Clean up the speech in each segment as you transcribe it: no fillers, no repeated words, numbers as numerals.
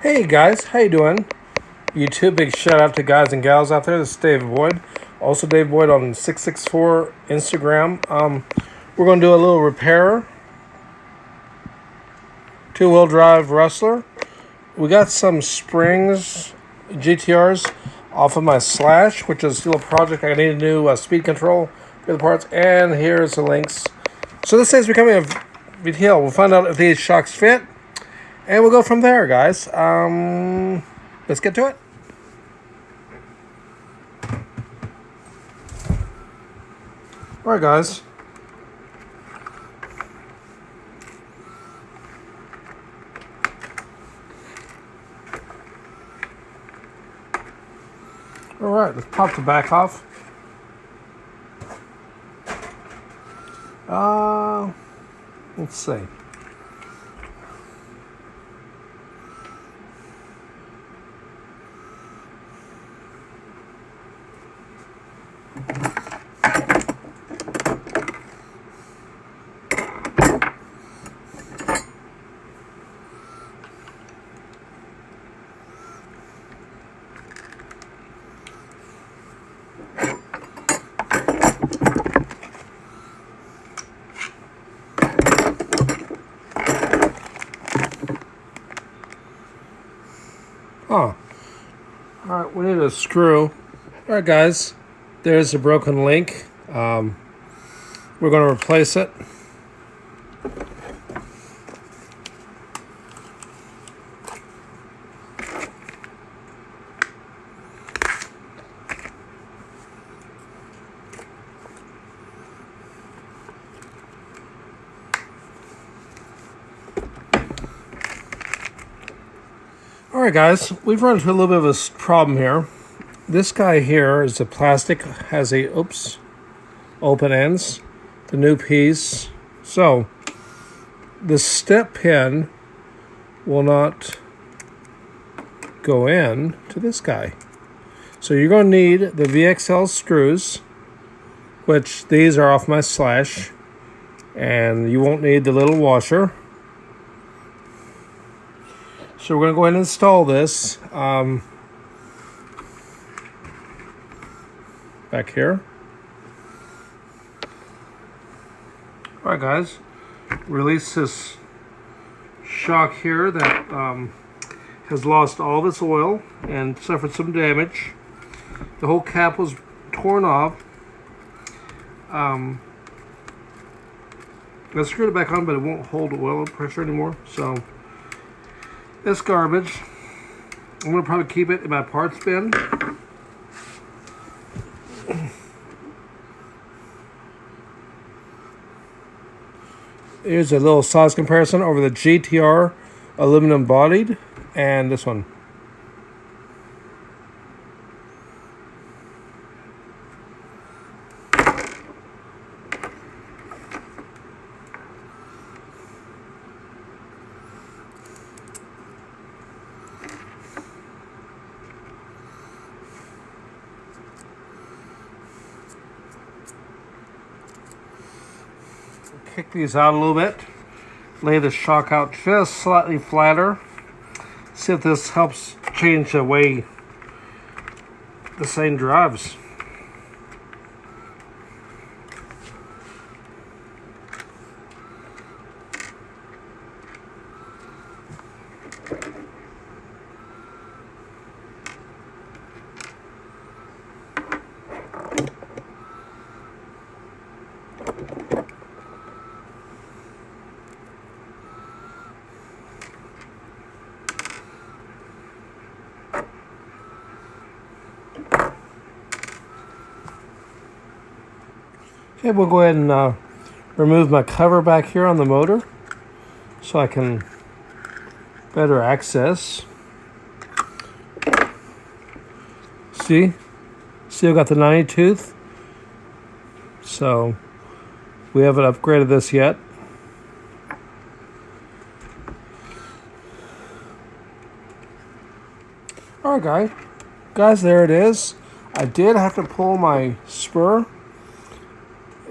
Hey guys, how you doing? YouTube, big shout out to guys and gals out there. This is Dave Boyd. Also Dave Boyd on 664 Instagram. We're going to do a little repair. Two-wheel drive Rustler. We got some springs, GTRs, off of my Slash, which is still a project. I need a new speed control for the parts. And here's the links. So this is becoming a VTL. We'll find out if these shocks fit. And we'll go from there, guys. Let's get to it. All right, guys. All right, let's pop the back off. Let's see. Oh, all right, we need a screw. All right, guys, there's a broken link. We're going to replace it. Alright guys, we've run into a little bit of a problem here. This guy here is a plastic, has a, open ends, the new piece. So, the step pin will not go in to this guy. So you're going to need the VXL screws, which these are off my Slash, and you won't need the little washer. So we're going to go ahead and install this back here. Alright guys, release this shock here that has lost all of its oil and suffered some damage. The whole cap was torn off. I screwed it back on, but it won't hold oil pressure anymore. So it's garbage. I'm going to probably keep it in my parts bin. Here's a little size comparison over the GTR aluminum bodied and this one. Kick these out a little bit. Lay the shock out just slightly flatter. See if this helps change the way this thing drives. Okay, we'll go ahead and remove my cover back here on the motor so I can better access. See? Still got the 90 tooth. So we haven't upgraded this yet. Alright guys, there it is. I did have to pull my spur.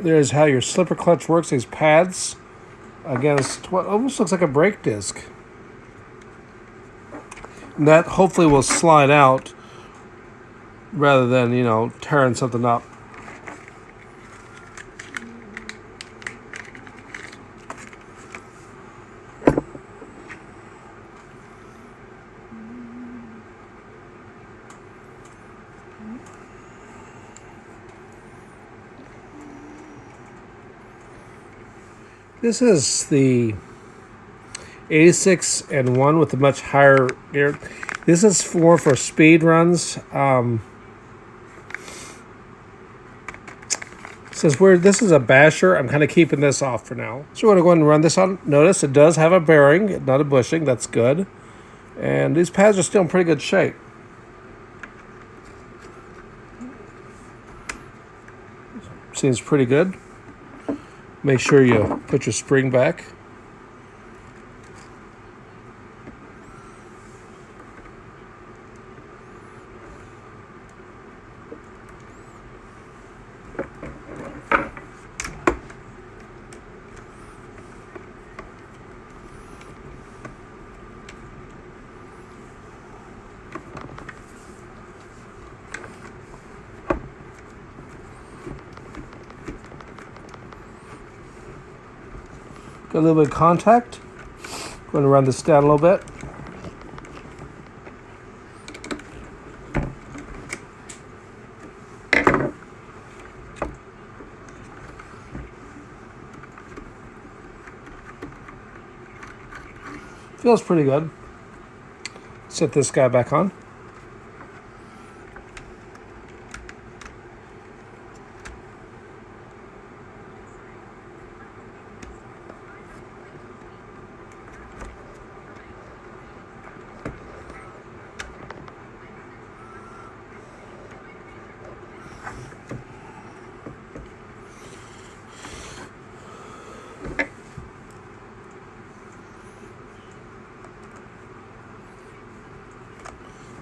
There's how your slipper clutch works, these pads against what almost looks like a brake disc. And that hopefully will slide out rather than, you know, tearing something up. This is the 86 and 1 with a much higher gear. This is for speed runs. Since this is a basher, I'm kind of keeping this off for now. So we're going to go ahead and run this on. Notice it does have a bearing, not a bushing. That's good. And these pads are still in pretty good shape. Seems pretty good. Make sure you put your spring back. Got a little bit of contact. Going to run this down a little bit. Feels pretty good. Set this guy back on.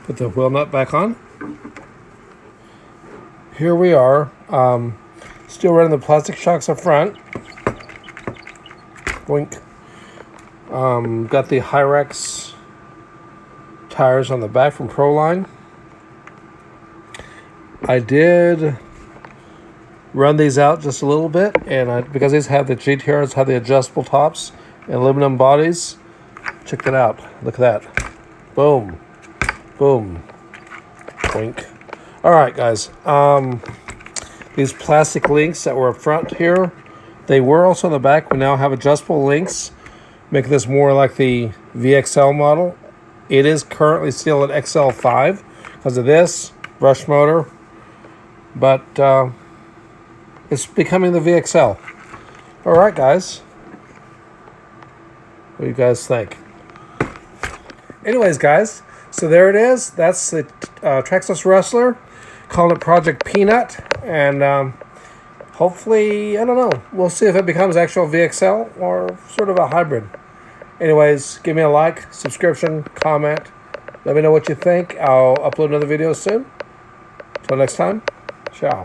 Put the wheel nut back on. Here we are. Still running the plastic shocks up front. Boink. Got the Hyrex tires on the back from Proline. I did run these out just a little bit, and because these have the GTRs have the adjustable tops and aluminum bodies. Check that out. Look at that. Boom. Boom. Boink. All right, guys. These plastic links that were up front here, they were also in the back. We now have adjustable links, making this more like the VXL model. It is currently still an XL5 because of this brush motor, but it's becoming the VXL. All right, guys. What do you guys think? Anyways, guys. So there it is. That's the Traxxas Rustler. Calling it Project Peanut. And hopefully, I don't know. We'll see if it becomes actual VXL or sort of a hybrid. Anyways, give me a like, subscription, comment. Let me know what you think. I'll upload another video soon. Until next time, ciao.